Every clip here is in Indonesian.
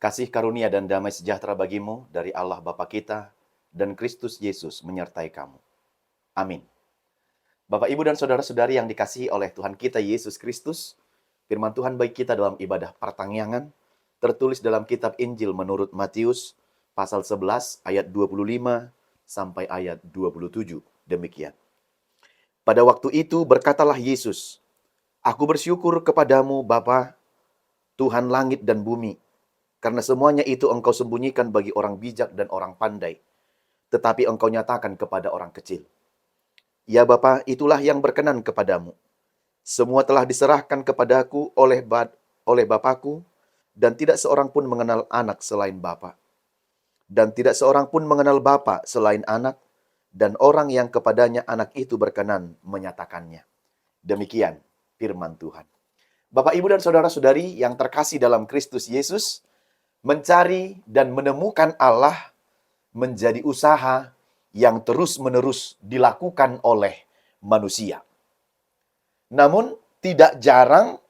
Kasih karunia dan damai sejahtera bagimu dari Allah Bapa kita dan Kristus Yesus menyertai kamu. Amin. Bapak, Ibu, dan saudara-saudari yang dikasihi oleh Tuhan kita Yesus Kristus, firman Tuhan bagi kita dalam ibadah pertangyangan, tertulis dalam kitab Injil menurut Matius, pasal 11, ayat 25 sampai ayat 27. Demikian. Pada waktu itu berkatalah Yesus, "Aku bersyukur kepadamu, Bapa, Tuhan langit dan bumi, karena semuanya itu engkau sembunyikan bagi orang bijak dan orang pandai, tetapi engkau nyatakan kepada orang kecil. Ya Bapa, itulah yang berkenan kepadamu. Semua telah diserahkan kepadaku oleh Bapakku, dan tidak seorang pun mengenal anak selain Bapa. Dan tidak seorang pun mengenal Bapa selain anak, dan orang yang kepadanya anak itu berkenan menyatakannya." Demikian firman Tuhan. Bapak, Ibu, dan saudara-saudari yang terkasih dalam Kristus Yesus, mencari dan menemukan Allah menjadi usaha yang terus-menerus dilakukan oleh manusia. Namun, tidak jarang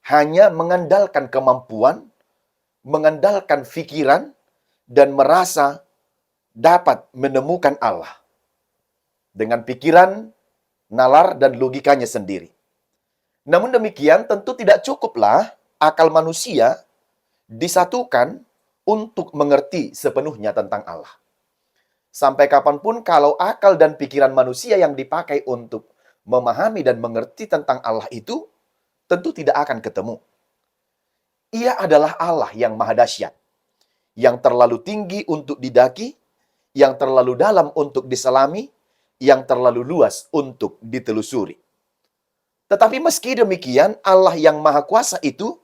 hanya mengandalkan kemampuan, mengandalkan pikiran, dan merasa dapat menemukan Allah dengan pikiran, nalar, dan logikanya sendiri. Namun demikian, tentu tidak cukuplah akal manusia disatukan untuk mengerti sepenuhnya tentang Allah. Sampai kapanpun kalau akal dan pikiran manusia yang dipakai untuk memahami dan mengerti tentang Allah itu, tentu tidak akan ketemu. Ia adalah Allah yang maha dahsyat, yang terlalu tinggi untuk didaki, yang terlalu dalam untuk diselami, yang terlalu luas untuk ditelusuri. Tetapi meski demikian, Allah yang maha kuasa itu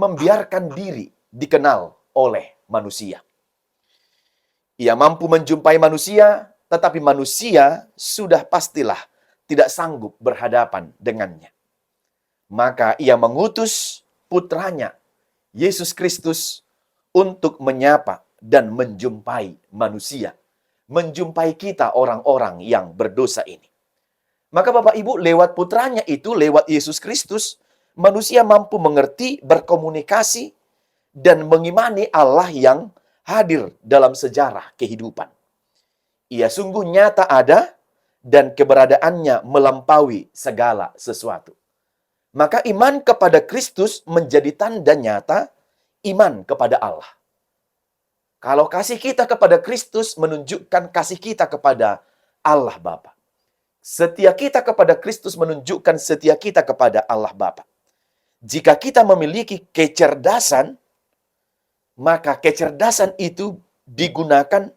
membiarkan diri dikenal oleh manusia. Ia mampu menjumpai manusia, tetapi manusia sudah pastilah tidak sanggup berhadapan dengannya. Maka ia mengutus putranya, Yesus Kristus, untuk menyapa dan menjumpai manusia. Menjumpai kita orang-orang yang berdosa ini. Maka Bapak Ibu, lewat putranya itu, lewat Yesus Kristus, manusia mampu mengerti, berkomunikasi, dan mengimani Allah yang hadir dalam sejarah kehidupan. Ia sungguh nyata ada, dan keberadaannya melampaui segala sesuatu. Maka iman kepada Kristus menjadi tanda nyata iman kepada Allah. Kalau kasih kita kepada Kristus menunjukkan kasih kita kepada Allah Bapa. Setia kita kepada Kristus menunjukkan setia kita kepada Allah Bapa. Jika kita memiliki kecerdasan, maka kecerdasan itu digunakan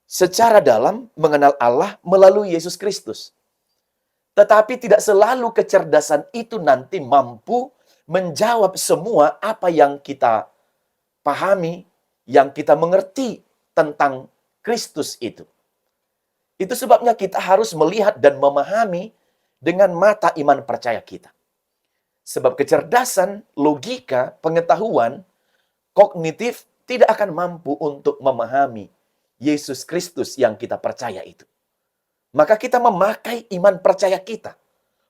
secara dalam mengenal Allah melalui Yesus Kristus. Tetapi tidak selalu kecerdasan itu nanti mampu menjawab semua apa yang kita pahami, yang kita mengerti tentang Kristus itu. Itu sebabnya kita harus melihat dan memahami dengan mata iman percaya kita. Sebab kecerdasan, logika, pengetahuan, kognitif tidak akan mampu untuk memahami Yesus Kristus yang kita percaya itu. Maka kita memakai iman percaya kita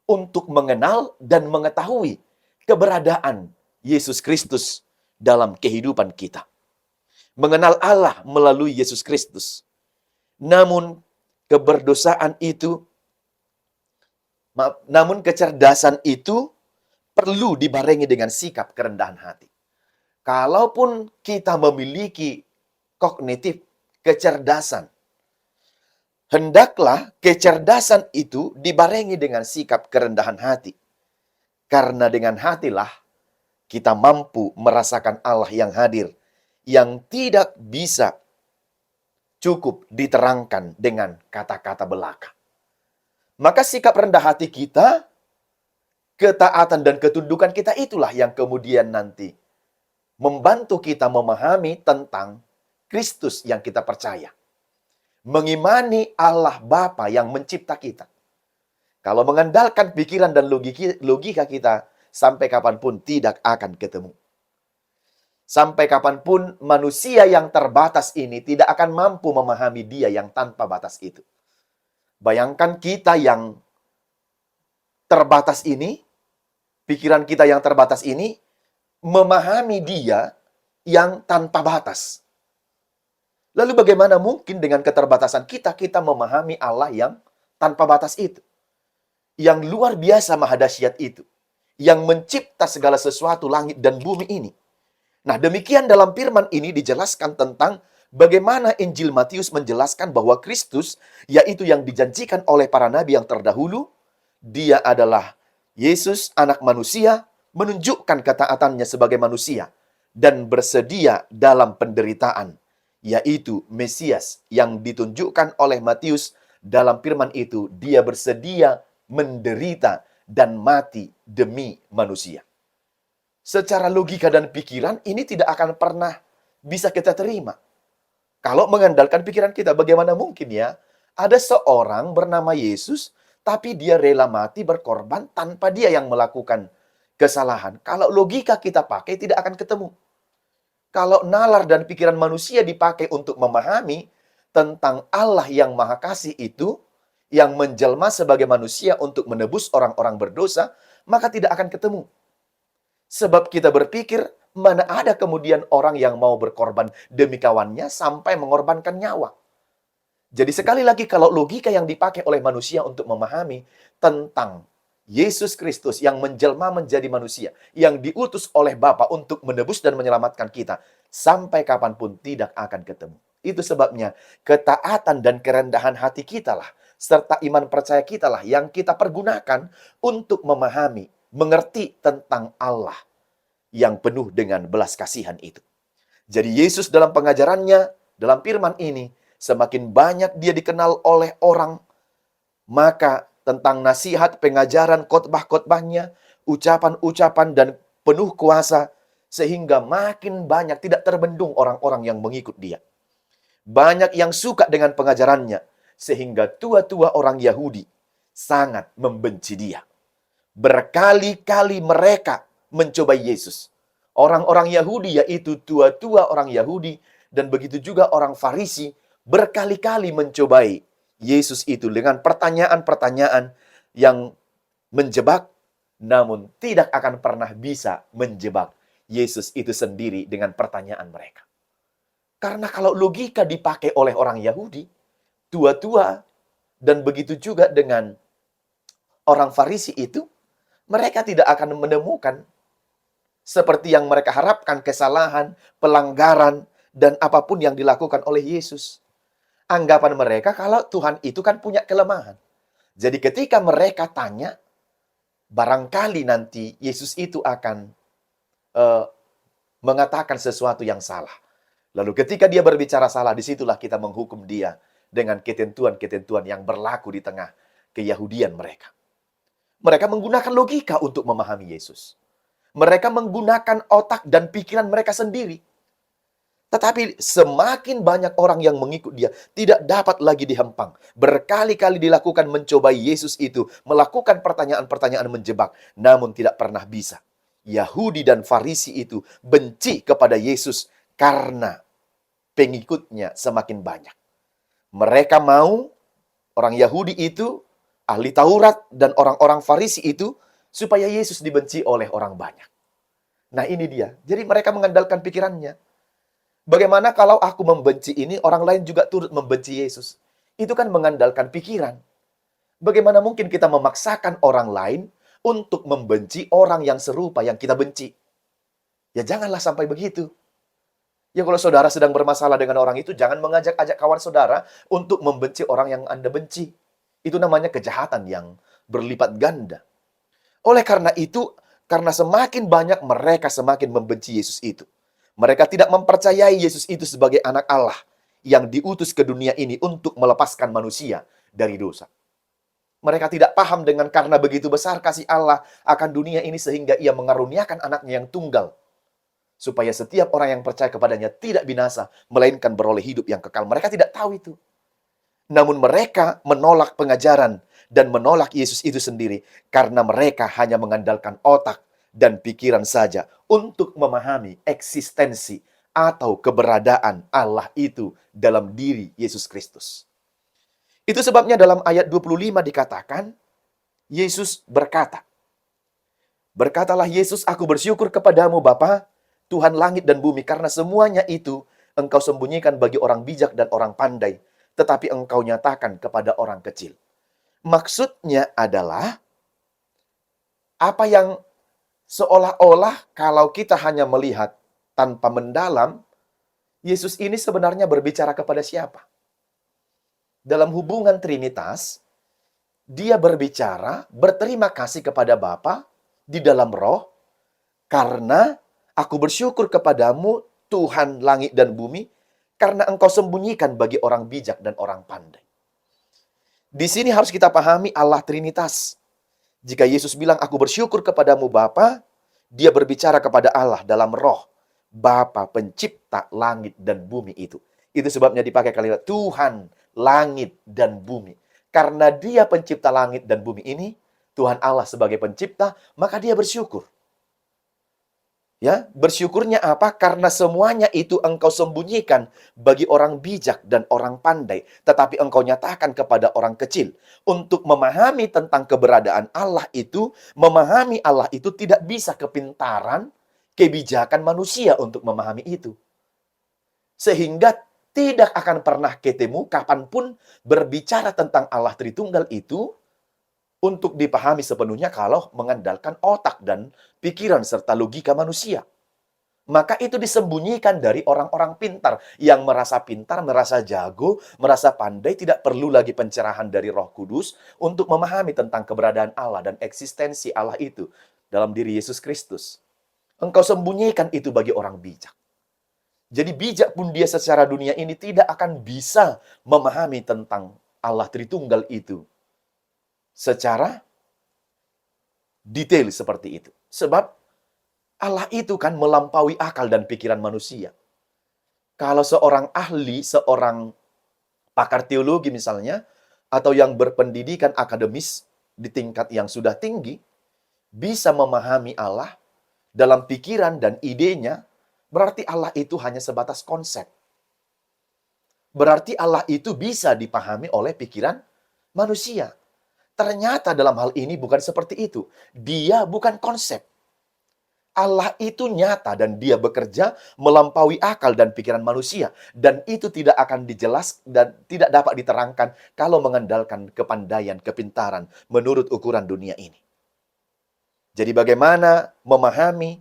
untuk mengenal dan mengetahui keberadaan Yesus Kristus dalam kehidupan kita. Mengenal Allah melalui Yesus Kristus. Namun kecerdasan itu perlu dibarengi dengan sikap kerendahan hati. Kalaupun kita memiliki kognitif, kecerdasan, hendaklah kecerdasan itu dibarengi dengan sikap kerendahan hati. Karena dengan hatilah kita mampu merasakan Allah yang hadir, yang tidak bisa cukup diterangkan dengan kata-kata belaka. Maka sikap rendah hati kita, ketaatan dan ketundukan kita itulah yang kemudian nanti membantu kita memahami tentang Kristus yang kita percaya. Mengimani Allah Bapa yang mencipta kita. Kalau mengandalkan pikiran dan logika kita, sampai kapanpun tidak akan ketemu. Sampai kapanpun manusia yang terbatas ini tidak akan mampu memahami Dia yang tanpa batas itu. Bayangkan kita yang terbatas ini, pikiran kita yang terbatas ini, memahami Dia yang tanpa batas. Lalu bagaimana mungkin dengan keterbatasan kita, kita memahami Allah yang tanpa batas itu? Yang luar biasa maha dahsyat itu. Yang mencipta segala sesuatu langit dan bumi ini. Nah, demikian dalam firman ini dijelaskan tentang bagaimana Injil Matius menjelaskan bahwa Kristus, yaitu yang dijanjikan oleh para nabi yang terdahulu, dia adalah Yesus, anak manusia, menunjukkan ketaatannya sebagai manusia, dan bersedia dalam penderitaan, yaitu Mesias yang ditunjukkan oleh Matius dalam firman itu, dia bersedia menderita dan mati demi manusia. Secara logika dan pikiran, ini tidak akan pernah bisa kita terima. Kalau mengandalkan pikiran kita, bagaimana mungkin ya? Ada seorang bernama Yesus, tapi dia rela mati berkorban tanpa dia yang melakukan kesalahan. Kalau logika kita pakai, tidak akan ketemu. Kalau nalar dan pikiran manusia dipakai untuk memahami tentang Allah yang Maha Kasih itu, yang menjelma sebagai manusia untuk menebus orang-orang berdosa, maka tidak akan ketemu. Sebab kita berpikir, mana ada kemudian orang yang mau berkorban demi kawannya sampai mengorbankan nyawa. Jadi sekali lagi, kalau logika yang dipakai oleh manusia untuk memahami tentang Yesus Kristus yang menjelma menjadi manusia, yang diutus oleh Bapa untuk menebus dan menyelamatkan kita, sampai kapanpun tidak akan ketemu. Itu sebabnya ketaatan dan kerendahan hati kita lah, serta iman percaya kita lah yang kita pergunakan untuk memahami, mengerti tentang Allah yang penuh dengan belas kasihan itu. Jadi Yesus dalam pengajarannya, dalam firman ini, semakin banyak dia dikenal oleh orang, maka tentang nasihat, pengajaran, khotbah-khotbahnya, ucapan-ucapan dan penuh kuasa, sehingga makin banyak tidak terbendung orang-orang yang mengikut dia. Banyak yang suka dengan pengajarannya, sehingga tua-tua orang Yahudi sangat membenci dia. Berkali-kali mereka mencobai Yesus. Orang-orang Yahudi, yaitu tua-tua orang Yahudi, dan begitu juga orang Farisi, berkali-kali mencobai Yesus itu dengan pertanyaan-pertanyaan yang menjebak, namun tidak akan pernah bisa menjebak Yesus itu sendiri dengan pertanyaan mereka. Karena kalau logika dipakai oleh orang Yahudi, tua-tua, dan begitu juga dengan orang Farisi itu, mereka tidak akan menemukan seperti yang mereka harapkan, kesalahan, pelanggaran, dan apapun yang dilakukan oleh Yesus. Anggapan mereka kalau Tuhan itu kan punya kelemahan. Jadi ketika mereka tanya, barangkali nanti Yesus itu akan mengatakan sesuatu yang salah. Lalu ketika dia berbicara salah, disitulah kita menghukum dia dengan ketentuan-ketentuan yang berlaku di tengah keyahudian mereka. Mereka menggunakan logika untuk memahami Yesus. Mereka menggunakan otak dan pikiran mereka sendiri. Tetapi semakin banyak orang yang mengikut dia, tidak dapat lagi dihempang. Berkali-kali dilakukan mencobai Yesus itu, melakukan pertanyaan-pertanyaan menjebak, namun tidak pernah bisa. Yahudi dan Farisi itu benci kepada Yesus karena pengikutnya semakin banyak. Mereka mau, orang Yahudi itu, ahli Taurat, dan orang-orang Farisi itu, supaya Yesus dibenci oleh orang banyak. Nah ini dia. Jadi mereka mengandalkan pikirannya. Bagaimana kalau aku membenci ini, orang lain juga turut membenci Yesus? Itu kan mengandalkan pikiran. Bagaimana mungkin kita memaksakan orang lain untuk membenci orang yang serupa yang kita benci? Ya janganlah sampai begitu. Ya kalau saudara sedang bermasalah dengan orang itu, jangan mengajak-ajak kawan saudara untuk membenci orang yang Anda benci. Itu namanya kejahatan yang berlipat ganda. Oleh karena itu, karena semakin banyak mereka semakin membenci Yesus itu. Mereka tidak mempercayai Yesus itu sebagai anak Allah yang diutus ke dunia ini untuk melepaskan manusia dari dosa. Mereka tidak paham dengan karena begitu besar kasih Allah akan dunia ini sehingga ia mengaruniakan anaknya yang tunggal. Supaya setiap orang yang percaya kepadanya tidak binasa, melainkan beroleh hidup yang kekal. Mereka tidak tahu itu. Namun mereka menolak pengajaran dan menolak Yesus itu sendiri karena mereka hanya mengandalkan otak dan pikiran saja untuk memahami eksistensi atau keberadaan Allah itu dalam diri Yesus Kristus. Itu sebabnya dalam ayat 25 dikatakan, Yesus berkata, "Berkatalah Yesus, aku bersyukur kepadamu Bapa, Tuhan langit dan bumi, karena semuanya itu engkau sembunyikan bagi orang bijak dan orang pandai, tetapi engkau nyatakan kepada orang kecil. Maksudnya adalah apa yang seolah-olah kalau kita hanya melihat tanpa mendalam, Yesus ini sebenarnya berbicara kepada siapa? Dalam hubungan Trinitas, dia berbicara, berterima kasih kepada Bapa di dalam roh, karena aku bersyukur kepadamu, Tuhan langit dan bumi, karena engkau sembunyikan bagi orang bijak dan orang pandai. Di sini harus kita pahami Allah Trinitas. Jika Yesus bilang, aku bersyukur kepadamu Bapa, dia berbicara kepada Allah dalam roh. Bapa pencipta langit dan bumi itu. Itu sebabnya dipakai kalimat Tuhan, langit, dan bumi. Karena dia pencipta langit dan bumi ini, Tuhan Allah sebagai pencipta, maka dia bersyukur. Ya, bersyukurnya apa? Karena semuanya itu engkau sembunyikan bagi orang bijak dan orang pandai, tetapi engkau nyatakan kepada orang kecil. Untuk memahami tentang keberadaan Allah itu, memahami Allah itu tidak bisa kepintaran, kebijakan manusia untuk memahami itu. Sehingga tidak akan pernah ketemu kapanpun berbicara tentang Allah Tritunggal itu untuk dipahami sepenuhnya kalau mengandalkan otak dan pikiran serta logika manusia. Maka itu disembunyikan dari orang-orang pintar yang merasa pintar, merasa jago, merasa pandai, tidak perlu lagi pencerahan dari Roh Kudus untuk memahami tentang keberadaan Allah dan eksistensi Allah itu dalam diri Yesus Kristus. Engkau sembunyikan itu bagi orang bijak. Jadi bijak pun dia secara dunia ini tidak akan bisa memahami tentang Allah Tritunggal itu secara detail seperti itu. Sebab Allah itu kan melampaui akal dan pikiran manusia. Kalau seorang ahli, seorang pakar teologi misalnya, atau yang berpendidikan akademis di tingkat yang sudah tinggi, bisa memahami Allah dalam pikiran dan idenya, berarti Allah itu hanya sebatas konsep. Berarti Allah itu bisa dipahami oleh pikiran manusia. Ternyata dalam hal ini bukan seperti itu. Dia bukan konsep. Allah itu nyata dan dia bekerja melampaui akal dan pikiran manusia. Dan itu tidak akan dijelaskan dan tidak dapat diterangkan kalau mengandalkan kepandaian, kepintaran menurut ukuran dunia ini. Jadi bagaimana memahami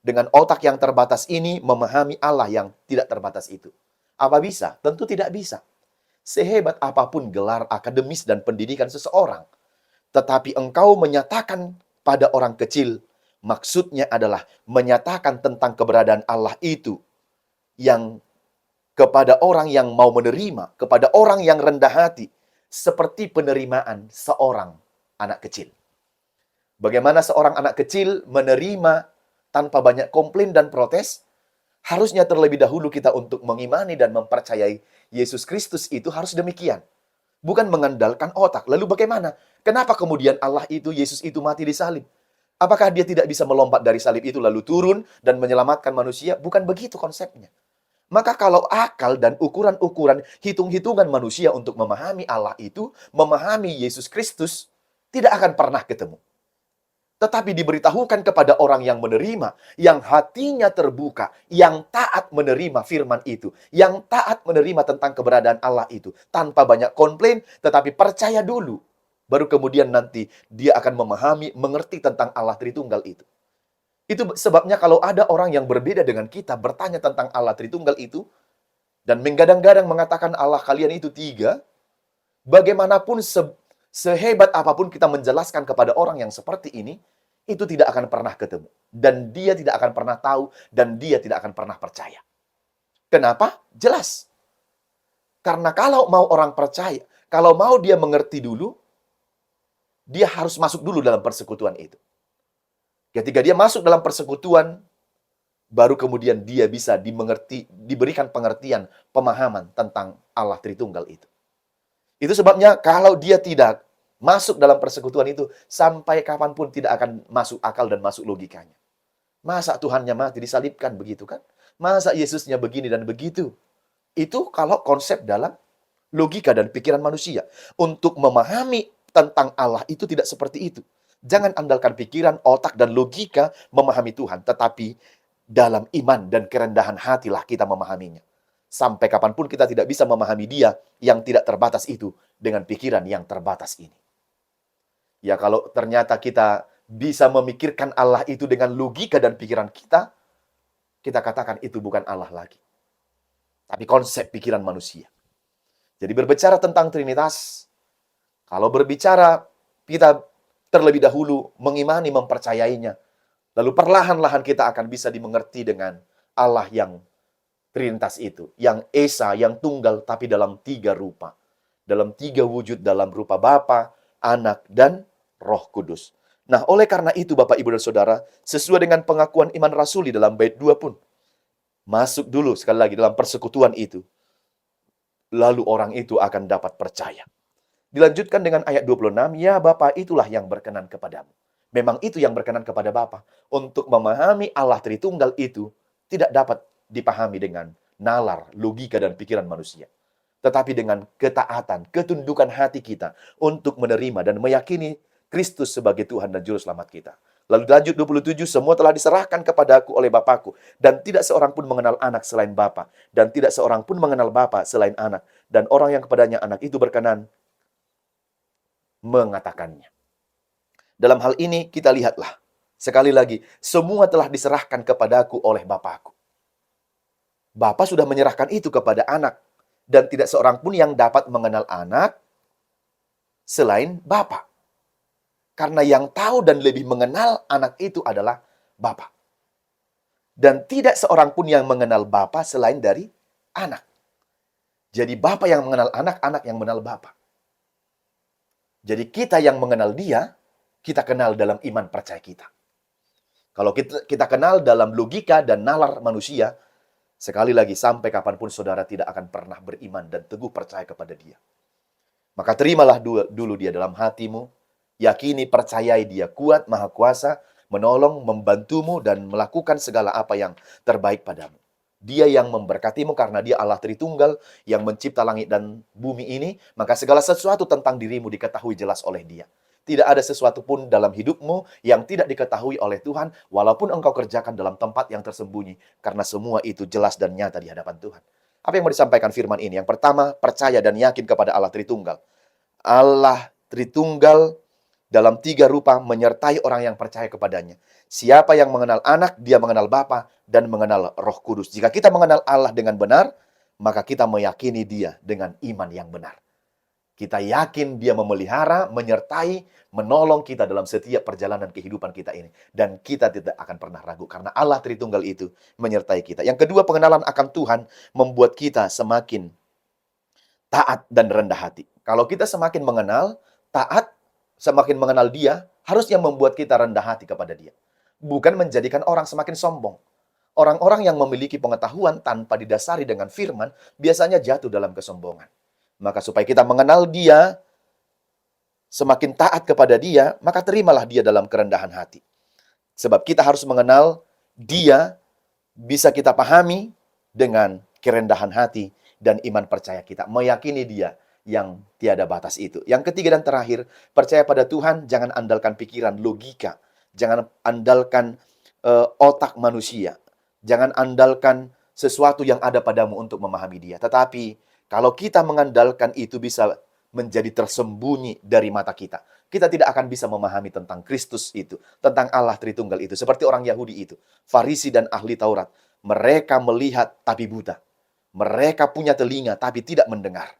dengan otak yang terbatas ini, memahami Allah yang tidak terbatas itu? Apa bisa? Tentu tidak bisa. Sehebat apapun gelar akademis dan pendidikan seseorang, tetapi engkau menyatakan pada orang kecil, maksudnya adalah menyatakan tentang keberadaan Allah itu yang kepada orang yang mau menerima, kepada orang yang rendah hati, seperti penerimaan seorang anak kecil. Bagaimana seorang anak kecil menerima tanpa banyak komplain dan protes? Harusnya terlebih dahulu kita untuk mengimani dan mempercayai Yesus Kristus itu harus demikian. Bukan mengandalkan otak. Lalu bagaimana? Kenapa kemudian Allah itu, Yesus itu mati di salib? Apakah dia tidak bisa melompat dari salib itu lalu turun dan menyelamatkan manusia? Bukan begitu konsepnya. Maka kalau akal dan ukuran-ukuran hitung-hitungan manusia untuk memahami Allah itu, memahami Yesus Kristus, tidak akan pernah ketemu. Tetapi diberitahukan kepada orang yang menerima, yang hatinya terbuka, yang taat menerima firman itu, yang taat menerima tentang keberadaan Allah itu, tanpa banyak komplain, tetapi percaya dulu. Baru kemudian nanti dia akan memahami, mengerti tentang Allah Tritunggal itu. Itu sebabnya kalau ada orang yang berbeda dengan kita, bertanya tentang Allah Tritunggal itu, dan menggadang-gadang mengatakan Allah kalian itu tiga, bagaimanapun sehebat apapun kita menjelaskan kepada orang yang seperti ini, itu tidak akan pernah ketemu. Dan dia tidak akan pernah tahu, dan dia tidak akan pernah percaya. Kenapa? Jelas. Karena kalau mau orang percaya, kalau mau dia mengerti dulu, dia harus masuk dulu dalam persekutuan itu. Ketika dia masuk dalam persekutuan, baru kemudian dia bisa diberikan pengertian, pemahaman tentang Allah Tritunggal itu. Itu sebabnya kalau dia tidak masuk dalam persekutuan itu, sampai kapanpun tidak akan masuk akal dan masuk logikanya. Masa Tuhannya mati disalibkan begitu kan? Masa Yesusnya begini dan begitu? Itu kalau konsep dalam logika dan pikiran manusia. Untuk memahami tentang Allah itu tidak seperti itu. Jangan andalkan pikiran, otak, dan logika memahami Tuhan. Tetapi dalam iman dan kerendahan hatilah kita memahaminya. Sampai kapanpun kita tidak bisa memahami Dia yang tidak terbatas itu dengan pikiran yang terbatas ini. Ya, kalau ternyata kita bisa memikirkan Allah itu dengan logika dan pikiran kita katakan itu bukan Allah lagi. Tapi konsep pikiran manusia. Jadi berbicara tentang Trinitas, kalau berbicara kita terlebih dahulu mengimani, mempercayainya, lalu perlahan-lahan kita akan bisa dimengerti dengan Allah yang Trinitas itu, yang Esa, yang tunggal, tapi dalam 3 rupa. Dalam 3 wujud, dalam rupa Bapa, Anak, dan Roh Kudus. Nah, oleh karena itu Bapak, Ibu, dan Saudara, sesuai dengan pengakuan iman rasuli dalam bait 2 pun, masuk dulu sekali lagi dalam persekutuan itu. Lalu orang itu akan dapat percaya. Dilanjutkan dengan ayat 26, ya Bapa itulah yang berkenan kepadamu. Memang itu yang berkenan kepada Bapa. Untuk memahami Allah Tritunggal itu tidak dapat dipahami dengan nalar, logika, dan pikiran manusia. Tetapi dengan ketaatan, ketundukan hati kita untuk menerima dan meyakini Kristus sebagai Tuhan dan Juru Selamat kita. Lalu lanjut 27, semua telah diserahkan kepadaku oleh Bapakku, dan tidak seorang pun mengenal anak selain Bapa, dan tidak seorang pun mengenal Bapa selain anak, dan orang yang kepadanya anak itu berkenan mengatakannya. Dalam hal ini kita lihatlah, sekali lagi, semua telah diserahkan kepadaku oleh Bapakku. Bapa sudah menyerahkan itu kepada anak, dan tidak seorang pun yang dapat mengenal anak selain Bapa. Karena yang tahu dan lebih mengenal anak itu adalah Bapa. Dan tidak seorang pun yang mengenal Bapa selain dari anak. Jadi Bapa yang mengenal anak, anak yang mengenal Bapa. Jadi kita yang mengenal Dia, kita kenal dalam iman percaya kita. Kalau kita kenal dalam logika dan nalar manusia, sekali lagi sampai kapanpun saudara tidak akan pernah beriman dan teguh percaya kepada Dia. Maka terimalah dulu Dia dalam hatimu, yakini, percayai Dia kuat, maha kuasa, menolong, membantumu, dan melakukan segala apa yang terbaik padamu. Dia yang memberkatimu karena Dia Allah Tritunggal yang mencipta langit dan bumi ini, maka segala sesuatu tentang dirimu diketahui jelas oleh Dia. Tidak ada sesuatu pun dalam hidupmu yang tidak diketahui oleh Tuhan, walaupun engkau kerjakan dalam tempat yang tersembunyi, karena semua itu jelas dan nyata di hadapan Tuhan. Apa yang mau disampaikan firman ini? Yang pertama, percaya dan yakin kepada Allah Tritunggal. Allah Tritunggal dalam 3 rupa menyertai orang yang percaya kepadanya. Siapa yang mengenal anak, dia mengenal Bapa dan mengenal Roh Kudus. Jika kita mengenal Allah dengan benar, maka kita meyakini Dia dengan iman yang benar. Kita yakin Dia memelihara, menyertai, menolong kita dalam setiap perjalanan kehidupan kita ini. Dan kita tidak akan pernah ragu, karena Allah Tritunggal itu menyertai kita. Yang kedua, pengenalan akan Tuhan membuat kita semakin taat dan rendah hati. Kalau kita semakin mengenal, taat, semakin mengenal Dia, harusnya membuat kita rendah hati kepada Dia. Bukan menjadikan orang semakin sombong. Orang-orang yang memiliki pengetahuan tanpa didasari dengan firman, biasanya jatuh dalam kesombongan. Maka supaya kita mengenal Dia, semakin taat kepada Dia, maka terimalah Dia dalam kerendahan hati. Sebab kita harus mengenal Dia, bisa kita pahami dengan kerendahan hati dan iman percaya kita. Meyakini Dia yang tiada batas itu. Yang ketiga dan terakhir, percaya pada Tuhan, jangan andalkan pikiran, logika. Jangan andalkan otak manusia. Jangan andalkan sesuatu yang ada padamu untuk memahami Dia. Tetapi kalau kita mengandalkan itu bisa menjadi tersembunyi dari mata kita. Kita tidak akan bisa memahami tentang Kristus itu, tentang Allah Tritunggal itu. Seperti orang Yahudi itu, Farisi dan ahli Taurat. Mereka melihat tapi buta. Mereka punya telinga tapi tidak mendengar.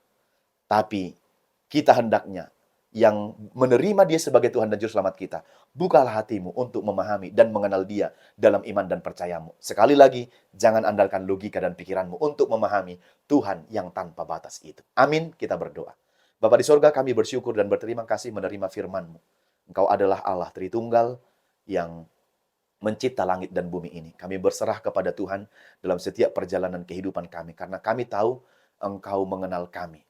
Tapi kita hendaknya yang menerima Dia sebagai Tuhan dan Juru Selamat kita, bukalah hatimu untuk memahami dan mengenal Dia dalam iman dan percayamu. Sekali lagi, jangan andalkan logika dan pikiranmu untuk memahami Tuhan yang tanpa batas itu. Amin, kita berdoa. Bapa di sorga, kami bersyukur dan berterima kasih menerima firman-Mu. Engkau adalah Allah Tritunggal yang mencipta langit dan bumi ini. Kami berserah kepada Tuhan dalam setiap perjalanan kehidupan kami, karena kami tahu Engkau mengenal kami.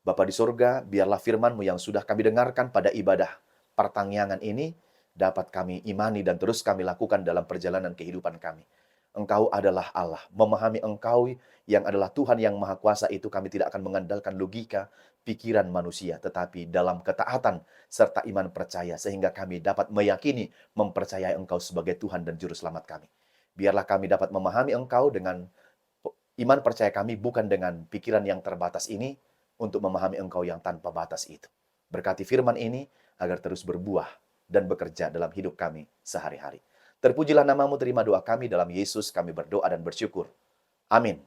Bapa di surga, biarlah firman-Mu yang sudah kami dengarkan pada ibadah pertangyangan ini, dapat kami imani dan terus kami lakukan dalam perjalanan kehidupan kami. Engkau adalah Allah. Memahami Engkau yang adalah Tuhan yang Maha Kuasa itu, kami tidak akan mengandalkan logika, pikiran manusia, tetapi dalam ketaatan serta iman percaya, sehingga kami dapat meyakini, mempercayai Engkau sebagai Tuhan dan Juru Selamat kami. Biarlah kami dapat memahami Engkau dengan iman percaya kami bukan dengan pikiran yang terbatas ini untuk memahami Engkau yang tanpa batas itu. Berkati firman ini agar terus berbuah dan bekerja dalam hidup kami sehari-hari. Terpujilah namamu, terima doa kami dalam Yesus kami berdoa dan bersyukur. Amin.